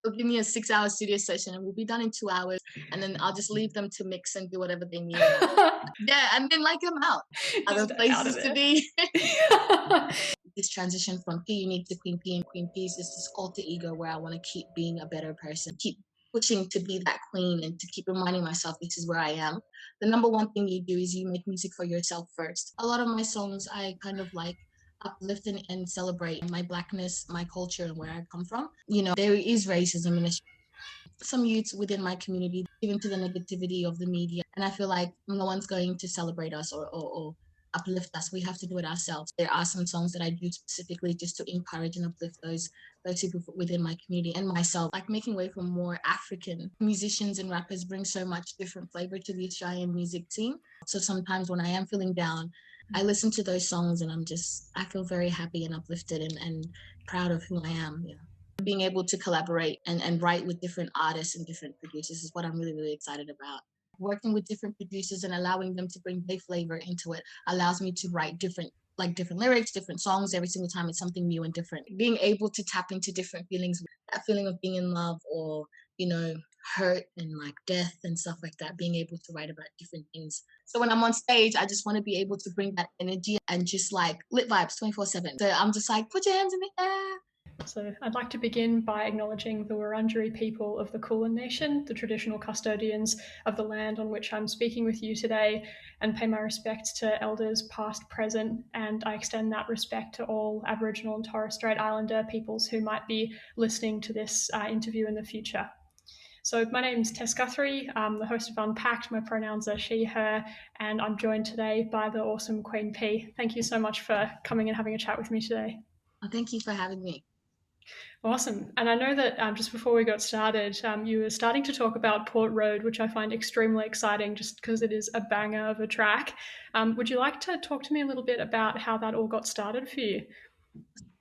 they'll give me a 6-hour studio session and we'll be done in 2 hours, and then I'll just leave them to mix and do whatever they need. Yeah, and then like I'm out. Other places to be. This transition from P Unique to Queen P, and Queen P is this alter ego where I want to keep being a better person, keep pushing to be that queen, and to keep reminding myself this is where I am. The number one thing you do is you make music for yourself first. A lot of my songs I kind of like uplift and celebrate my blackness, my culture, and where I come from. You know, there is racism in some youths within my community given to the negativity of the media, and I feel like no one's going to celebrate us or uplift us. We have to do it ourselves. There are some songs that I do specifically just to encourage and uplift those people within my community and myself. Like making way for more African musicians and rappers brings so much different flavor to the Australian music scene. So sometimes when I am feeling down, I listen to those songs and I feel very happy and uplifted and proud of who I am. Yeah. Being able to collaborate and write with different artists and different producers is what I'm really, really excited about. Working with different producers and allowing them to bring their flavor into it allows me to write different lyrics, different songs every single time. It's something new and different. Being able to tap into different feelings, that feeling of being in love or, you know, hurt and like death and stuff like that, being able to write about different things. So when I'm on stage, I just want to be able to bring that energy and just like lit vibes 24/7. So I'm just like, put your hands in the air. So I'd like to begin by acknowledging the Wurundjeri people of the Kulin Nation, the traditional custodians of the land on which I'm speaking with you today, and pay my respects to elders past, present, and I extend that respect to all Aboriginal and Torres Strait Islander peoples who might be listening to this interview in the future. So my name's Tess Guthrie. I'm the host of Unpacked. My pronouns are she, her, and I'm joined today by the awesome Queen P. Thank you so much for coming and having a chat with me today. Oh, thank you for having me. Awesome. And I know that just before we got started, you were starting to talk about Port Road, which I find extremely exciting just because it is a banger of a track. Would you like to talk to me a little bit about how that all got started for you?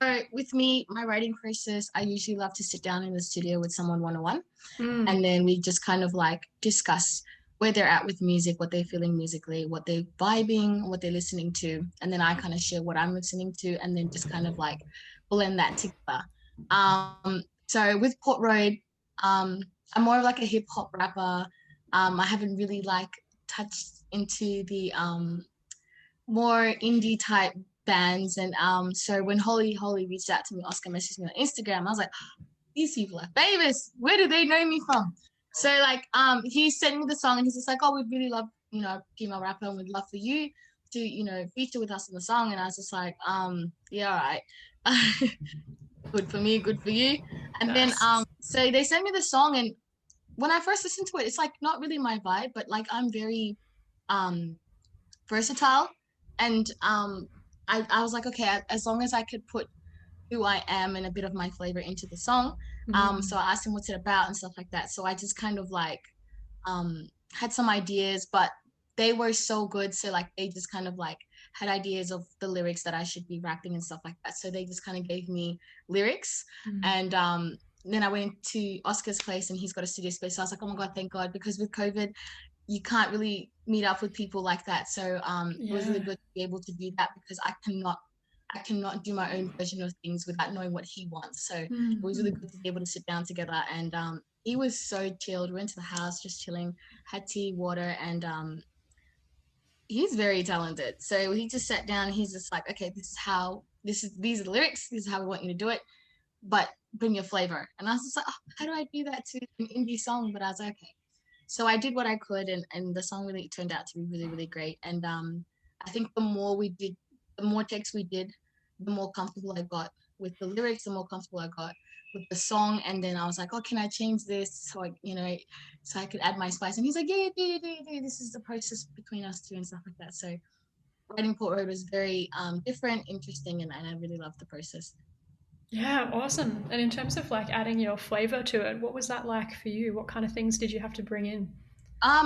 So with me, my writing process, I usually love to sit down in the studio with someone one-on-one. And then we just kind of like discuss where they're at with music, what they're feeling musically, what they're vibing, what they're listening to. And then I kind of share what I'm listening to and then just kind of like blend that together. So with Port Road, I'm more of like a hip hop rapper. I haven't really like touched into the more indie type bands. And so when Holly reached out to me, Oscar messaged me on Instagram, I was like, these people are famous. Where do they know me from? So like he sent me the song and he's just like, oh, we'd really love, you know, female rapper and we'd love for you to, you know, feature with us in the song. And I was just like, yeah, all right. Good for me, good for you. And nice. Then so they sent me the song, and when I first listened to it, it's like not really my vibe, but like I'm very versatile, and I was like, okay, as long as I could put who I am and a bit of my flavor into the song. So I asked him what's it about and stuff like that. So I just kind of like had some ideas, but they were so good. So like they just kind of like had ideas of the lyrics that I should be rapping and stuff like that. So they just kind of gave me lyrics. And then I went to Oscar's place and he's got a studio space. So I was like, oh my God, thank God, because with COVID, you can't really meet up with people like that. So it was really good to be able to do that because I cannot do my own version of things without knowing what he wants. So it was really good to be able to sit down together. And he was so chilled. We went to the house, just chilling, had tea, water, and he's very talented. So he just sat down and he's just like, okay, these are the lyrics. This is how we want you to do it. But bring your flavor. And I was just like, oh, how do I do that to an indie song? But I was like, okay. So I did what I could, and the song really turned out to be really, really great. And I think the more takes we did, the more comfortable I got with the lyrics, the more comfortable I got with the song. And then I was like, oh, can I change this? So I could add my spice. And he's like, yeah, this is the process between us two and stuff like that. So writing Port Road was very different, interesting, and I really loved the process. Yeah, awesome. And in terms of like adding your flavor to it, what was that like for you? What kind of things did you have to bring in?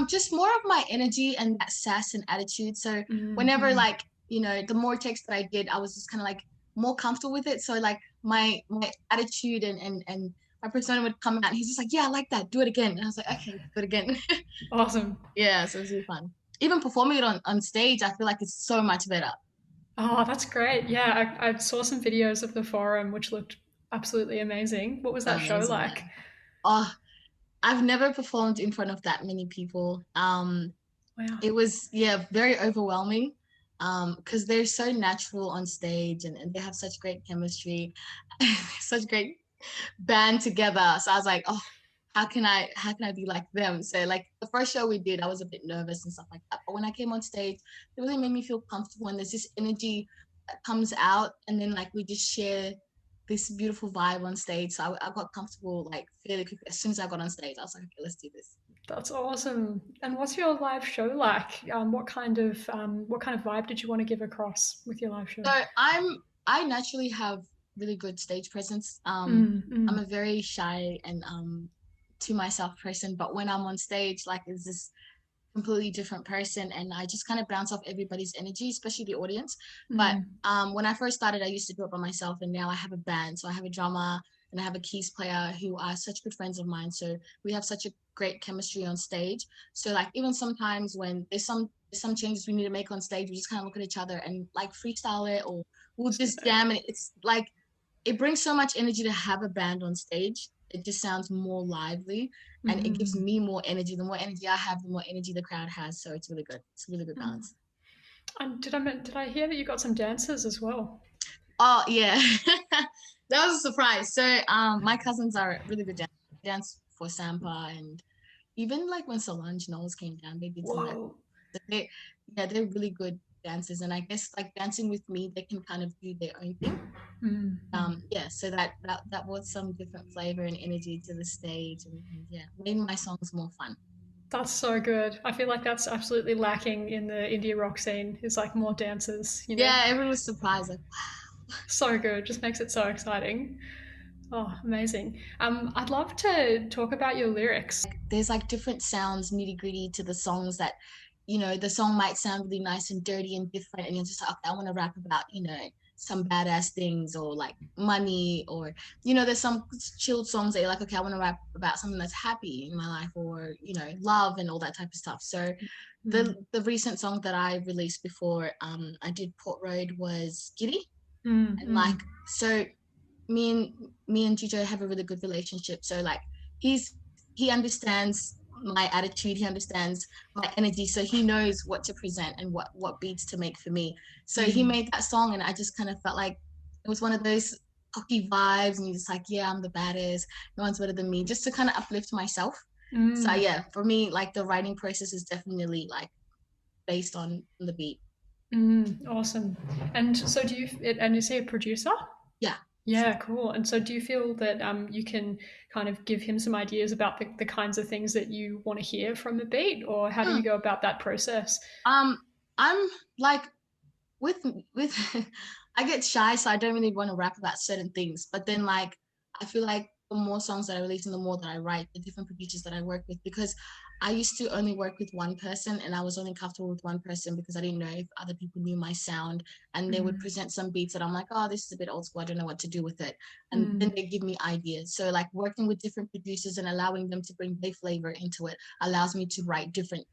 Just more of my energy and that sass and attitude. So whenever like, you know, the more text that I did, I was just kind of like more comfortable with it. So like my attitude and my persona would come out and he's just like, yeah, I like that. Do it again. And I was like, okay, do it again. Awesome. Yeah, so it was really fun. Even performing it on stage, I feel like it's so much better. Oh, that's great. Yeah, I saw some videos of the forum, which looked absolutely amazing. What was that show like? Oh, I've never performed in front of that many people. Wow. It was, yeah, very overwhelming because they're so natural on stage and they have such great chemistry, such great band together. So I was like, oh, how can I be like them? So like the first show we did, I was a bit nervous and stuff like that. But when I came on stage, it really made me feel comfortable and there's this energy that comes out and then like we just share this beautiful vibe on stage. So I got comfortable like fairly quickly. As soon as I got on stage, I was like, okay, let's do this. That's awesome. And what's your live show like? What kind of vibe did you want to give across with your live show? So I naturally have really good stage presence. I'm a very shy and to myself person, but when I'm on stage, like it's this completely different person and I just kind of bounce off everybody's energy, especially the audience. But when I first started, I used to do it by myself and now I have a band. So I have a drummer and I have a keys player who are such good friends of mine. So we have such a great chemistry on stage. So like even sometimes when there's some changes we need to make on stage, we just kind of look at each other and like freestyle it or we'll just jam and it's like it brings so much energy to have a band on stage. It just sounds more lively and it gives me more energy. The more energy I have, the more energy the crowd has. So it's really good. It's a really good balance. And did I hear that you got some dancers as well? Oh yeah, that was a surprise. So my cousins are really good dancers. They dance for Sampa and even like when Solange Knowles came down, they did some that. They're really good dancers, and I guess like dancing with me, they can kind of do their own thing. So that brought some different flavor and energy to the stage, and yeah, made my songs more fun. That's so good. I feel like that's absolutely lacking in the indie rock scene. Is like more dancers, you know? Yeah, everyone was surprised, like wow. So good. Just makes it so exciting. Oh, amazing. I'd love to talk about your lyrics. There's like different sounds, nitty gritty to the songs that, you know, the song might sound really nice and dirty and different, and you're just like, okay, I want to rap about, you know, some badass things or like money or, you know, there's some chilled songs that you're like, okay, I want to rap about something that's happy in my life or, you know, love and all that type of stuff. So the recent song that I released before I did Port Road was Giddy. And like, so me and Jijo have a really good relationship. So like he understands my attitude, he understands my energy, so he knows what to present and what beats to make for me. So he made that song and I just kind of felt like it was one of those cocky vibes and you're just like, yeah, I'm the baddest, no one's better than me, just to kind of uplift myself. So yeah, for me, like the writing process is definitely like based on the beat. Awesome. And so and is he a producer? Yeah. Yeah, cool. And so do you feel that you can kind of give him some ideas about the kinds of things that you want to hear from the beat, or how do you go about that process? I'm like with I get shy, so I don't really want to rap about certain things. But then like I feel like the more songs that I release and the more that I write, the different producers that I work with, because I used to only work with one person and I was only comfortable with one person because I didn't know if other people knew my sound and they would present some beats that I'm like, oh, this is a bit old school, I don't know what to do with it. And then they give me ideas. So like working with different producers and allowing them to bring their flavor into it allows me to write different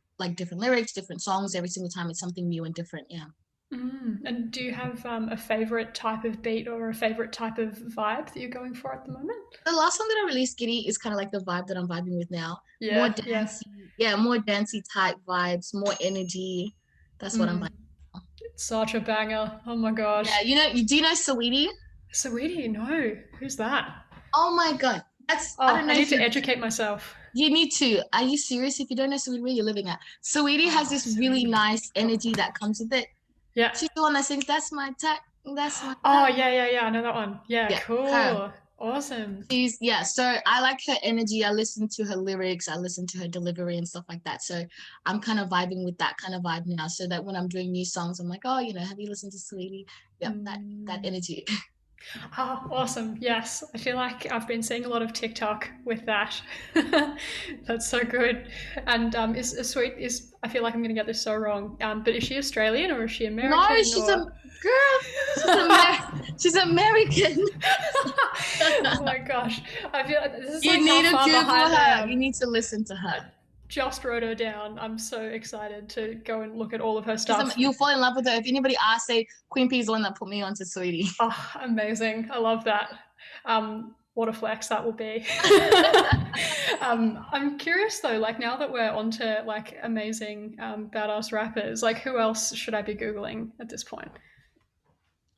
lyrics, different songs every single time. It's something new and different. Yeah. And do you have a favorite type of beat or a favorite type of vibe that you're going for at the moment? The last song that I released, Giddy, is kind of like the vibe that I'm vibing with now. Yeah, more dancey, more dancey type vibes, more energy. That's what I'm vibing. It's such a banger. Oh my gosh. Yeah, do you know Saweetie? Saweetie, no. Who's that? Oh my god. I need to educate myself. You need to. Are you serious? If you don't know Saweetie, where you're living at? Saweetie has this really nice energy that comes with it. Yeah. She's the one that sings, that's my type, that's my type. Oh, yeah, I know that one. Yeah, cool. Her. Awesome. So I like her energy. I listen to her lyrics. I listen to her delivery and stuff like that. So I'm kind of vibing with that kind of vibe now. So that when I'm doing new songs, I'm like, oh, you know, have you listened to Saweetie? Yeah, that energy. Oh, awesome. Yes. I feel like I've been seeing a lot of TikTok with that. That's so good. And is Sweet is I feel like I'm gonna get this so wrong. But is she Australian or is she American? No, she's a girl. She's American. Oh my gosh. I feel like this is you need to Google her. You need to listen to her. Just wrote her down. I'm so excited to go and look at all of her stuff. You'll fall in love with her. If anybody asks, say Queen P is the one that put me onto Saweetie. Oh, amazing. I love that. What a flex that will be. I'm curious though, like now that we're onto like amazing badass rappers, like who else should I be Googling at this point?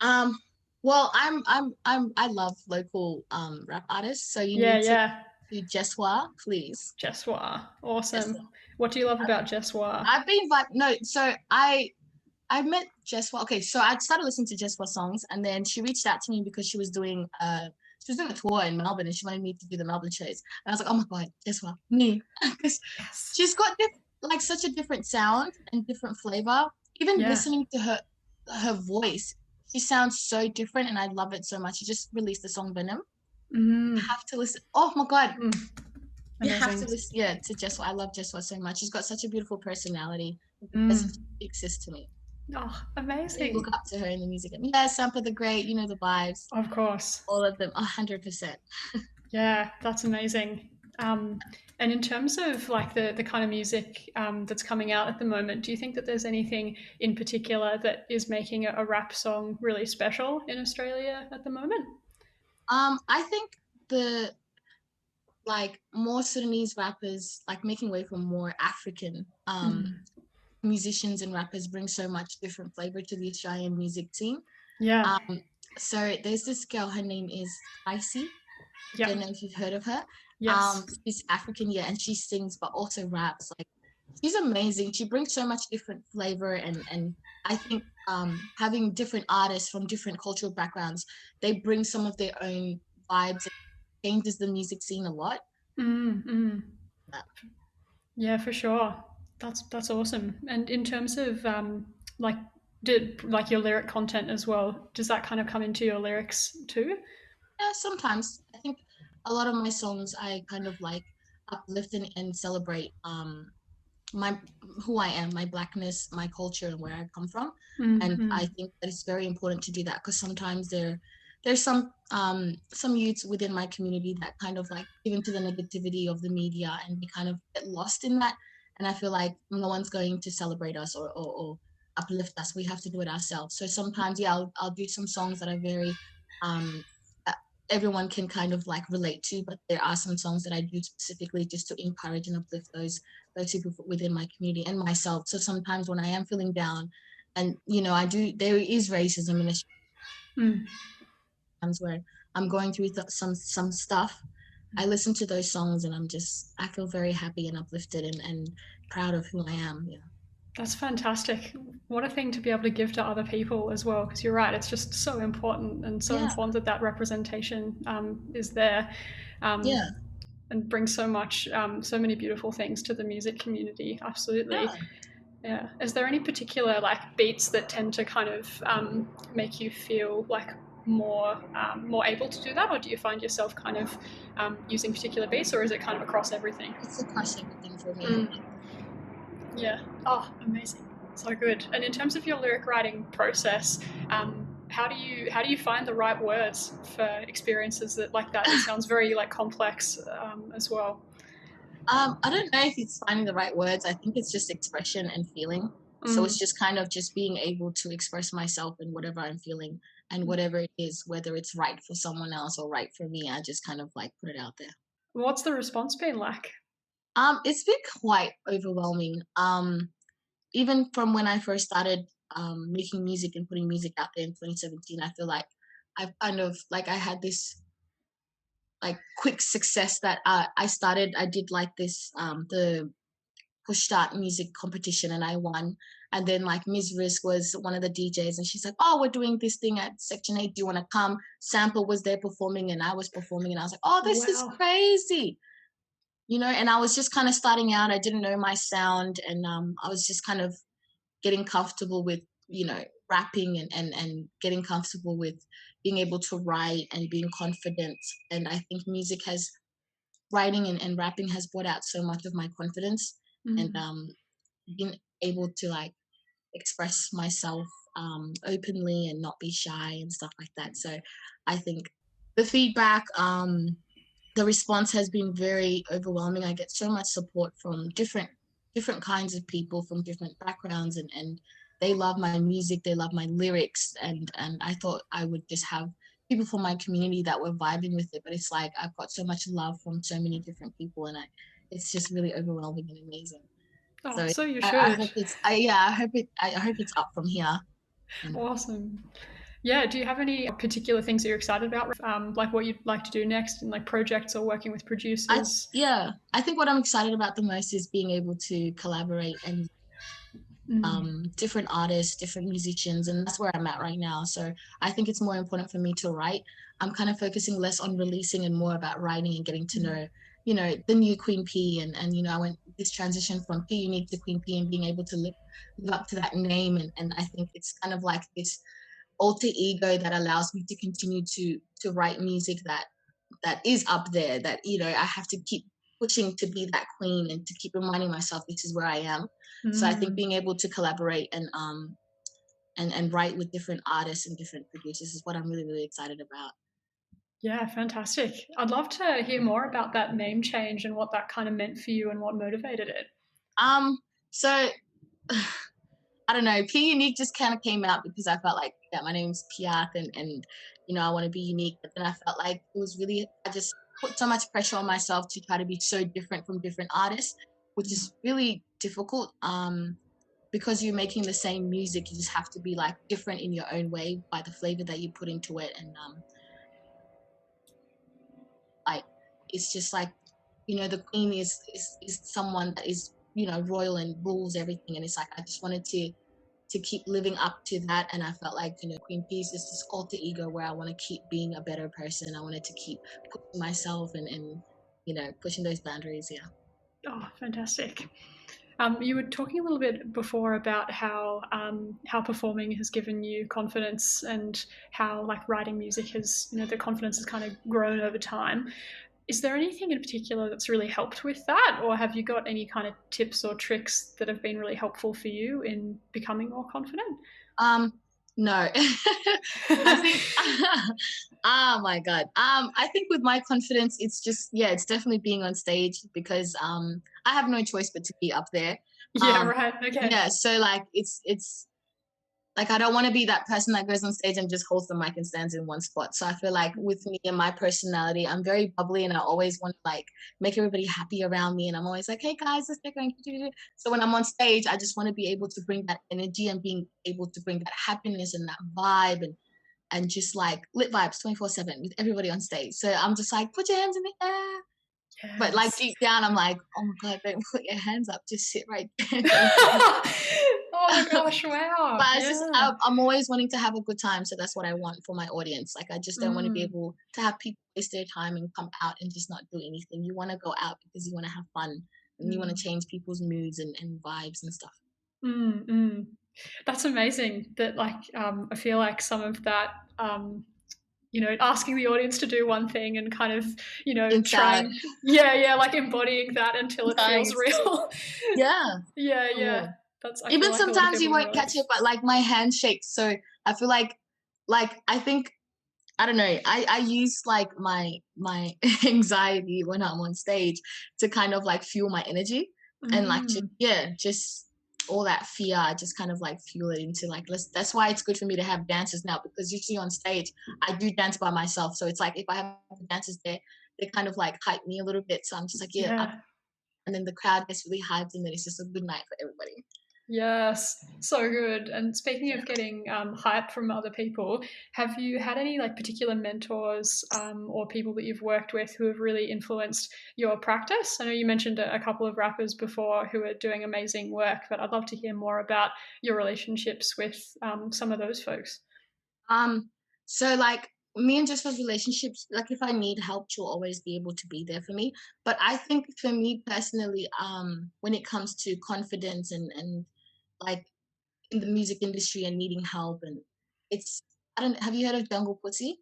Well, I love local rap artists, so you Yeah, need to yeah. do Jeswa, please. Jeswa. Yes. Awesome. What do you love about Jeswa? I've been no, so I met Jeswa. Okay, so I started listening to Jeswa songs, and then she reached out to me because she was doing a tour in Melbourne, and she wanted me to do the Melbourne shows. And I was like, oh my god, Jeswa, me, because Yes. she's got like such a different sound and different flavor. Even listening to her voice, she sounds so different, and I love it so much. She just released the song Venom. You have to listen. Oh my god. You have to listen, to Jeswa. I love Jeswa so much. She's got such a beautiful personality. It's such a big sis to me. Oh, amazing. I look up to her in the music. Yeah, Sampa the Great, you know the vibes. Of course. All of them, 100%. Yeah, that's amazing. And in terms of like the kind of music that's coming out at the moment, do you think that there's anything in particular that is making a rap song really special in Australia at the moment? I think the like more Sudanese rappers, like making way for more African musicians and rappers, bring so much different flavor to the Australian music scene. Yeah. So there's this girl, her name is Icy. Yep. I don't know if you've heard of her. Yes. She's African, and she sings but also raps. Like she's amazing. She brings so much different flavor, and I think having different artists from different cultural backgrounds, they bring some of their own vibes and changes the music scene a lot. Yeah, for sure. That's awesome. And in terms of like your lyric content as well, does that kind of come into your lyrics too? Yeah, sometimes. I think a lot of my songs I kind of like uplift and celebrate my who I am, my blackness, my culture, and where I come from. And I think that it's very important to do that because sometimes there's some youths within my community that kind of like give into the negativity of the media and they kind of get lost in that. And I feel like no one's going to celebrate us or uplift us. We have to do it ourselves. So sometimes, I'll do some songs that are very everyone can kind of like relate to, but there are some songs that I do specifically just to encourage and uplift those people within my community and myself. So sometimes when I am feeling down, and there is racism in times where I'm going through some stuff, I listen to those songs and I feel very happy and uplifted and proud of who I am. Yeah. That's fantastic. What a thing to be able to give to other people as well, because you're right, it's just so important and so important that representation is there and brings so much, so many beautiful things to the music community. Absolutely. Yeah. Is there any particular like beats that tend to kind of make you feel like more able to do that, or do you find yourself kind of using particular beats, or is it kind of across everything? It's across everything for me. Yeah. Oh, amazing. So good. And in terms of your lyric writing process, how do you find the right words for experiences like that? It sounds very like complex as well. I don't know if it's finding the right words. I think it's just expression and feeling. So it's just kind of just being able to express myself in whatever I'm feeling and whatever it is, whether it's right for someone else or right for me. I just kind of like put it out there. What's the response been like? It's been quite overwhelming. Even from when I first started making music and putting music out there in 2017, I feel like I've kind of like I had this like quick success that I did like this the Push Start music competition and I won. And then like Ms. Risk was one of the DJs and she's like, oh, we're doing this thing at Section 8. Do you want to come? Sample was there performing and I was performing and I was like, oh, this is crazy. And I was just kind of starting out. I didn't know my sound and I was just kind of getting comfortable with, rapping and getting comfortable with being able to write and being confident. And I think writing and rapping has brought out so much of my confidence and being able to like express myself openly and not be shy and stuff like that. So I think the feedback, the response has been very overwhelming. I get so much support from different kinds of people from different backgrounds and they love my music, they love my lyrics and I thought I would just have people from my community that were vibing with it, but it's like I've got so much love from so many different people, and it's just really overwhelming and amazing. Oh, so you I should. hope I hope it's up from here. Awesome. Yeah. Do you have any particular things that you're excited about, like what you'd like to do next, and like projects or working with producers? I think what I'm excited about the most is being able to collaborate and different artists, different musicians, and that's where I'm at right now. So I think it's more important for me to write. I'm kind of focusing less on releasing and more about writing and getting to know, you know, the new Queen P, and you know, I went this transition from P Unique to Queen P and being able to live up to that name, and I think it's kind of like this alter ego that allows me to continue to write music that is up there, that, you know, I have to keep pushing to be that queen and to keep reminding myself this is where I am. So I think being able to collaborate and write with different artists and different producers is what I'm really, really excited about. Yeah, fantastic. I'd love to hear more about that name change and what that kind of meant for you and what motivated it. So I don't know, P Unique just kind of came out because I felt like, yeah, my name's Piath, and you know, I want to be unique. But then I felt like it was really, I just put so much pressure on myself to try to be so different from different artists, which is really difficult. Because you're making the same music, you just have to be like different in your own way by the flavor that you put into it. And like, it's just like, you know, the queen is someone that is, you know, royal and rules everything. And it's like, I just wanted to keep living up to that. And I felt like, you know, Queen Peace is this alter ego where I want to keep being a better person. I wanted to keep pushing myself and you know, pushing those boundaries. Yeah. Oh, fantastic. You were talking a little bit before about how performing has given you confidence, and how like writing music has, you know, the confidence has kind of grown over time. Is there anything in particular that's really helped with that, or have you got any kind of tips or tricks that have been really helpful for you in becoming more confident? No. I think oh my God. I think with my confidence, it's just, yeah, it's definitely being on stage because I have no choice but to be up there. Yeah, right. Okay. Yeah, so like it's like I don't want to be that person that goes on stage and just holds the mic and stands in one spot. So I feel like with me and my personality, I'm very bubbly and I always want to like make everybody happy around me. And I'm always like, hey guys, let's get going. So when I'm on stage, I just want to be able to bring that energy and being able to bring that happiness and that vibe and just like lit vibes 24/7 with everybody on stage. So I'm just like, put your hands in the air. Yes. But like deep down, I'm like, oh my God, don't put your hands up. Just sit right there. Oh my gosh, wow. But it's just, I'm always wanting to have a good time. So that's what I want for my audience. Like, I just don't want to be able to have people waste their time and come out and just not do anything. You want to go out because you want to have fun and you want to change people's moods and vibes and stuff. That's amazing that like I feel like some of that you know, asking the audience to do one thing and kind of, you know, trying like embodying that until it feels real. Yeah. That's even sometimes you won't catch it, but like my hand shakes. So I feel like I think, I don't know, I use like my anxiety when I'm on stage to kind of like fuel my energy and like just all that fear, I just kind of like fuel it into like, that's why it's good for me to have dancers now, because usually on stage I do dance by myself. So it's like if I have dancers there, they kind of like hype me a little bit. So I'm just like, and then the crowd gets really hyped and then it's just a good night for everybody. Yes, so good. And speaking of getting hype from other people, have you had any like particular mentors or people that you've worked with who have really influenced your practice? I know you mentioned a couple of rappers before who are doing amazing work, but I'd love to hear more about your relationships with some of those folks. So like me and Jessica's relationships, like if I need help, she'll always be able to be there for me. But I think for me personally, when it comes to confidence and like in the music industry and needing help, and it's, I don't, have you heard of Jungle Pussy?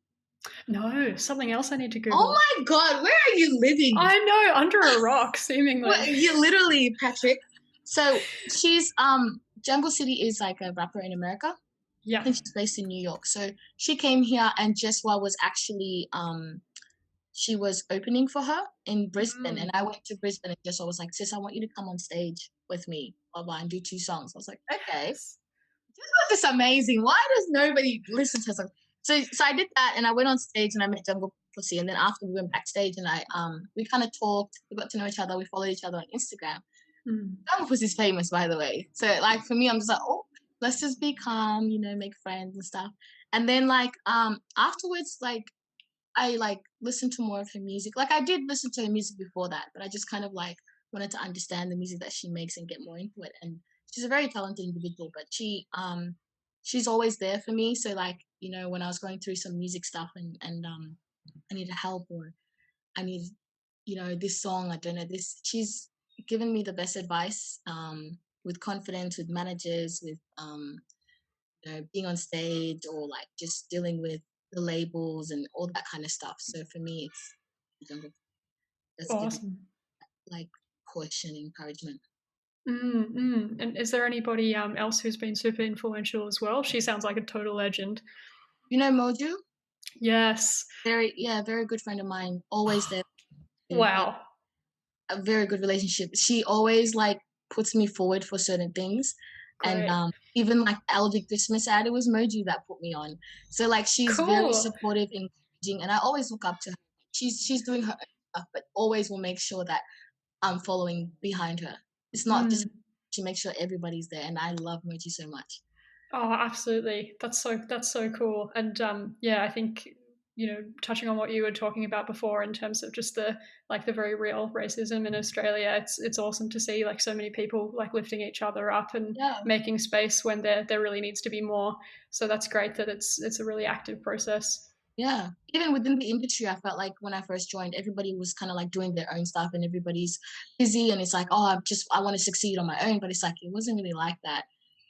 No, something else I need to Google. Oh my God, where are you living? I know, under a rock, seemingly. Well, you literally, Patrick. So she's Jungle City is like a rapper in America. Yeah. I think she's based in New York. So she came here and Jeswa was actually she was opening for her in Brisbane. And I went to Brisbane and Jeswa was like, sis, I want you to come on stage with me, blah blah, and do 2 songs. I was like, okay. Jeswa's just amazing. Why does nobody listen to her? So I did that, and I went on stage and I met Jungle Pussy, and then after we went backstage and we kind of talked, we got to know each other, we followed each other on Instagram. Jungle Pussy's famous, by the way. So like for me, I'm just like, oh, let's just be calm, you know, make friends and stuff. And then like afterwards, like I like listened to more of her music. Like I did listen to her music before that, but I just kind of like wanted to understand the music that she makes and get more into it. And she's a very talented individual, but she's always there for me. So like, you know, when I was going through some music stuff and I needed help, or I need, you know, this song, I don't know this, she's given me the best advice, with confidence, with managers, with you know, being on stage, or like just dealing with the labels and all that kind of stuff. So for me, it's Jungle. That's Awesome. Like push and encouragement. And is there anybody else who's been super influential as well? She sounds like a total legend. You know Moju? Yes. Very good friend of mine. Always there. Wow. A very good relationship. She always like puts me forward for certain things. Great. And even like LG Christmas ad, it was Moju that put me on. So like she's very supportive, encouraging, and I always look up to her. She's doing her own stuff, but always will make sure that I'm following behind her. It's not just, she makes sure everybody's there, and I love Moji so much. Oh, absolutely. That's so cool. And yeah, I think, you know, touching on what you were talking about before in terms of just the very real racism in Australia, it's awesome to see like so many people like lifting each other up and making space when there really needs to be more. So that's great that it's a really active process. Yeah, even within the industry, I felt like when I first joined, everybody was kind of like doing their own stuff, and everybody's busy, and it's like, oh, I want to succeed on my own. But it's like it wasn't really like that.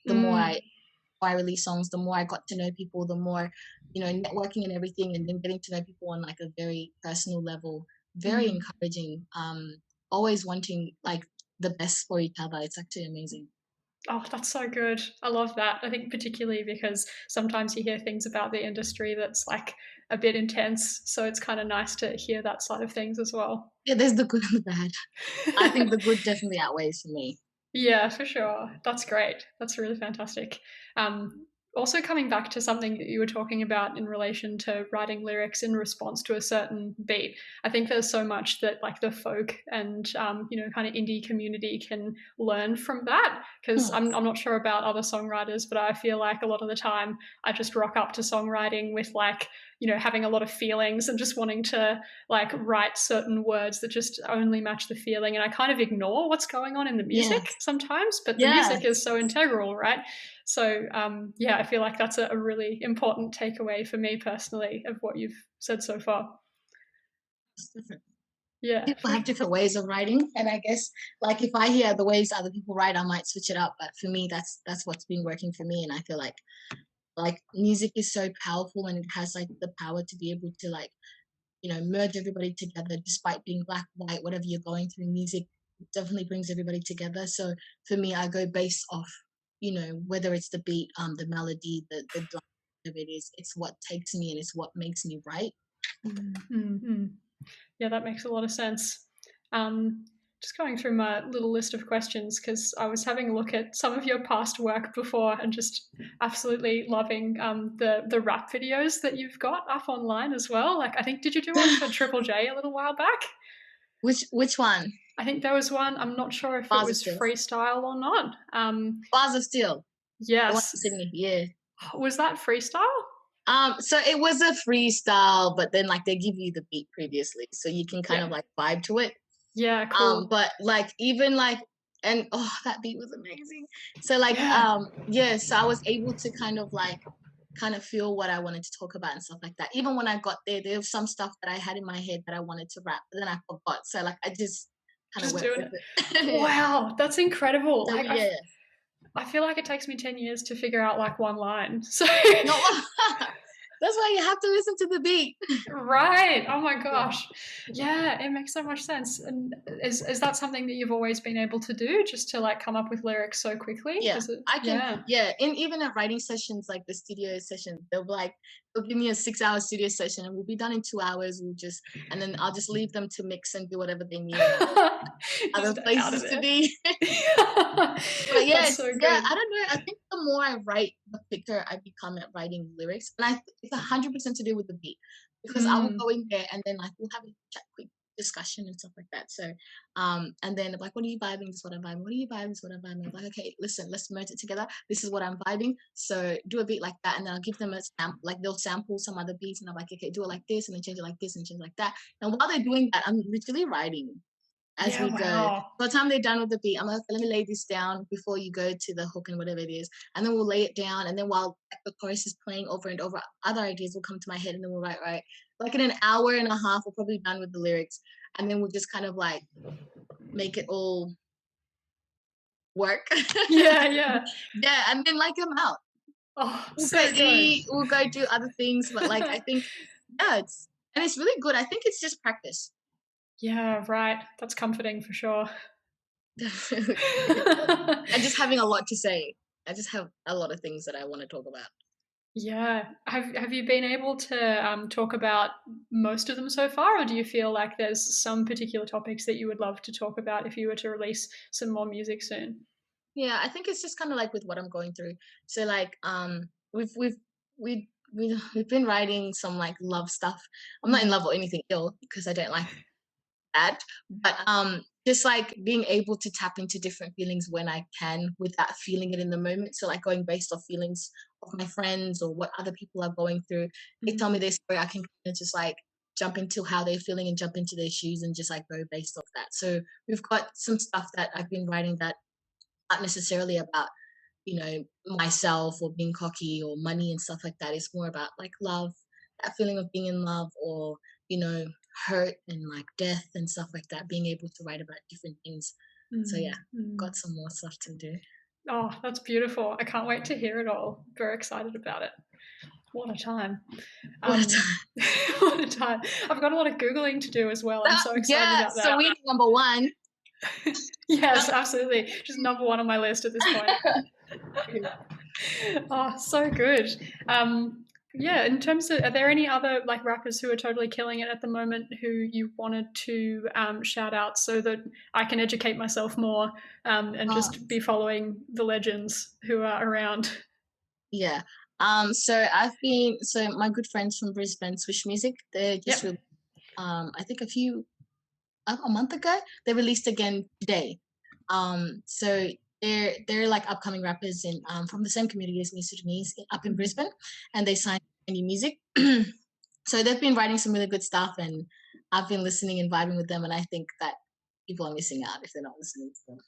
The more I release songs, the more I got to know people, the more, you know, networking and everything, and then getting to know people on like a very personal level, very encouraging. Always wanting like the best for each other. It's actually amazing. Oh, that's so good. I love that. I think particularly because sometimes you hear things about the industry that's like a bit intense. So it's kind of nice to hear that side of things as well. Yeah, there's the good and the bad. I think the good definitely outweighs for me. Yeah, for sure. That's great. That's really fantastic. Also coming back to something that you were talking about in relation to writing lyrics in response to a certain beat, I think there's so much that like the folk and you know, kind of indie community can learn from that, because I'm not sure about other songwriters, but I feel like a lot of the time I just rock up to songwriting with like, you know, having a lot of feelings and just wanting to like write certain words that just only match the feeling, and I kind of ignore what's going on in the music sometimes, but the music is so integral, right? So yeah, I feel like that's a really important takeaway for me personally of what you've said so far. It's different. Yeah, people have different ways of writing, and I guess like if I hear the ways other people write, I might switch it up, but for me that's what's been working for me. And I feel like music is so powerful, and it has like the power to be able to like, you know, merge everybody together despite being black, white, whatever you're going through. Music definitely brings everybody together. So for me, I go based off, you know, whether it's the beat, the melody, the drum, whatever it is, it's what takes me and it's what makes me write. Yeah, that makes a lot of sense. Just going through my little list of questions, because I was having a look at some of your past work before and just absolutely loving the rap videos that you've got up online as well. Like, I think, did you do one for Triple J a little while back? Which one? I think there was one. I'm not sure if it was freestyle or not. Bars of Steel. Yes. Sydney, yeah. Was that freestyle? So it was a freestyle, but then like they give you the beat previously, so you can kind of like vibe to it. Yeah, cool. But like even like, and oh, that beat was amazing. So like so I was able to kind of feel what I wanted to talk about and stuff like that. Even when I got there was some stuff that I had in my head that I wanted to rap, but then I forgot. So like I just kind of went with it. Wow, that's incredible. So, I feel like it takes me 10 years to figure out like one line. So that's why you have to listen to the beat. Right. Oh my gosh. Yeah, it makes so much sense. And is that something that you've always been able to do, just to like come up with lyrics so quickly? Yeah, I can. Yeah, and even at writing sessions, like the studio session, they'll give me a 6-hour studio session, and we'll be done in 2 hours. And then I'll just leave them to mix and do whatever they need. Other places to be. But yeah, so I don't know. I think the more I write, the quicker I become at writing lyrics. And it's 100% to do with the beat, because I will go in there and then like we'll have a quick discussion and stuff like that. So, and then like, what are you vibing? This is what I'm vibing. What are you vibing? This is what I'm vibing. I'm like, okay, listen, let's merge it together. This is what I'm vibing. So do a beat like that, and then I'll give them a sample. Like they'll sample some other beats, and I'm like, okay, do it like this, and then change it like this, and change it like that. And while they're doing that, I'm literally writing as we go. By the time they're done with the beat, I'm like, let me lay this down before you go to the hook and whatever it is. And then we'll lay it down. And then while the chorus is playing over and over, other ideas will come to my head, and then we'll write. Like in an hour and a half, we're probably done with the lyrics. And then we'll just kind of like make it all work. Yeah. And then like I'm out. We'll so go eat, we'll go do other things. But like, I think, it's really good. I think it's just practice. Yeah, right. That's comforting for sure. And just having a lot to say. I just have a lot of things that I want to talk about. Yeah. Have you been able to talk about most of them so far, or do you feel like there's some particular topics that you would love to talk about if you were to release some more music soon? Yeah, I think it's just kind of like with what I'm going through. So like we've been writing some like love stuff. I'm not in love or anything ill, because I don't like that. But just like being able to tap into different feelings when I can without feeling it in the moment. So like going based off feelings of my friends or what other people are going through. They tell me their story, I can kind of just like jump into how they're feeling and jump into their shoes and just like go based off that. So we've got some stuff that I've been writing that not necessarily about, myself or being cocky or money and stuff like that. It's more about like love, that feeling of being in love, or, hurt and like death and stuff like that, being able to write about different things. So yeah, got some more stuff to do. Oh, that's beautiful. I can't wait to hear it all. Very excited about it. What a time. What a time. I've got a lot of Googling to do as well. I'm so excited about that. So we need number one. Yes, absolutely. Just number one on my list at this point. Oh, so good. In terms of, are there any other like rappers who are totally killing it at the moment who you wanted to shout out so that I can educate myself more and just be following the legends who are around? Yeah. So my good friends from Brisbane, Swish Music, they just released, I think a month ago, they released again today. So they're like upcoming rappers in from the same community as me, Sudanese, up in Brisbane, and they signed any music. So they've been writing some really good stuff, and I've been listening and vibing with them, and I think that people are missing out if they're not listening to them.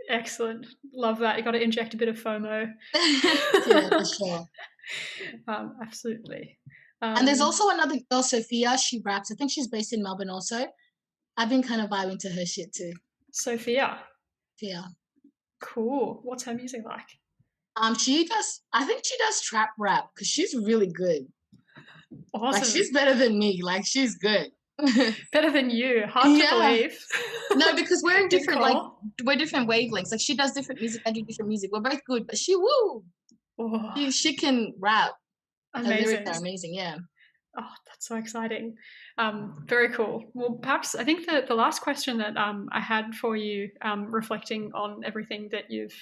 Excellent. Love that. You got to inject a bit of FOMO. Yeah, for sure. Absolutely. And there's also another girl, Sophia. She raps. I think she's based in Melbourne also. I've been kind of vibing to her shit too. Sophia. Yeah. Cool. What's her music like? I think she does trap rap because she's really good. Awesome. Like she's better than me. Like she's good. Better than you. Hard to believe. No, because we're in different we're different wavelengths. Like she does different music, I do different music. We're both good, but she can rap. Amazing. Her lyrics are amazing, yeah. Oh, that's so exciting. Very cool. Well, perhaps I think that the last question that I had for you, reflecting on everything that you've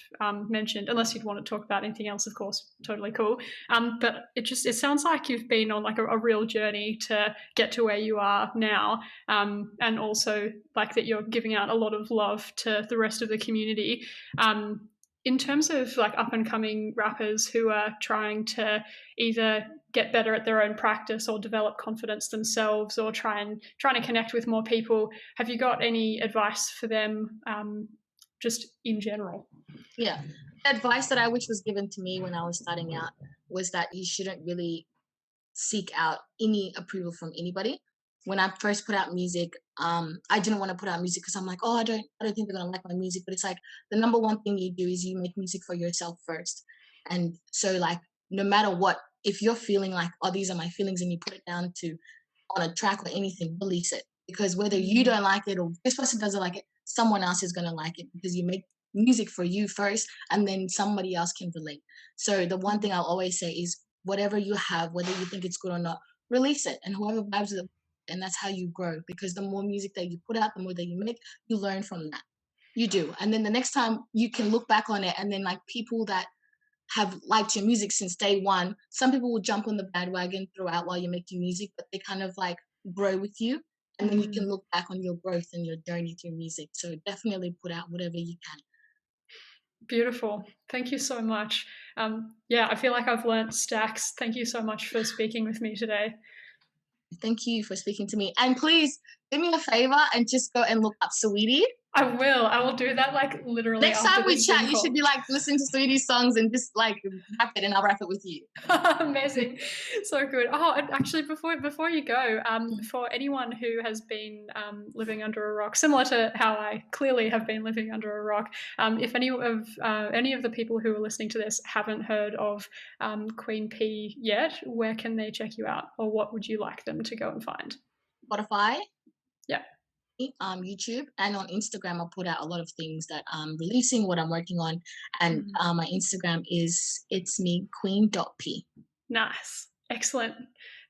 mentioned, unless you'd want to talk about anything else, of course, totally cool. But it sounds like you've been on like a real journey to get to where you are now, and also like that you're giving out a lot of love to the rest of the community. In terms of like up and coming rappers who are trying to either get better at their own practice or develop confidence themselves or trying to connect with more people, have you got any advice for them just in general? Yeah. The advice that I wish was given to me when I was starting out was that you shouldn't really seek out any approval from anybody. When I first put out music, I didn't want to put out music because I'm like, I don't think they're gonna like my music. But it's like the number one thing you do is you make music for yourself first. And so like no matter what, if you're feeling like, these are my feelings, and you put it down on a track or anything, release it. Because whether you don't like it or this person doesn't like it, someone else is gonna like it because you make music for you first, and then somebody else can relate. So the one thing I'll always say is whatever you have, whether you think it's good or not, release it, and whoever vibes with it, and that's how you grow. Because the more music that you put out, the more that you make, you learn from that. You do. And then the next time you can look back on it, and then like people that have liked your music since day one. Some people will jump on the bandwagon throughout while you're making music, but they kind of like grow with you. And then you can look back on your growth and your journey through music. So definitely put out whatever you can. Beautiful. Thank you so much. I feel like I've learnt stacks. Thank you so much for speaking with me today. Thank you for speaking to me. And please do me a favor and just go and look up Saweetie. I will do that like literally. Next time we chat, you should be like listening to Saweetie's songs and just like rap it, and I'll rap it with you. Amazing. So good. Oh, and actually before you go, for anyone who has been living under a rock, similar to how I clearly have been living under a rock, if any of the people who are listening to this haven't heard of Queen P yet, where can they check you out, or what would you like them to go and find? Spotify. Yeah. YouTube, and on Instagram I'll put out a lot of things that I'm releasing, what I'm working on, and my Instagram is it's me queen.p. Nice. Excellent.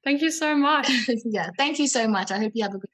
Thank you so much. Yeah, thank you so much. I hope you have a good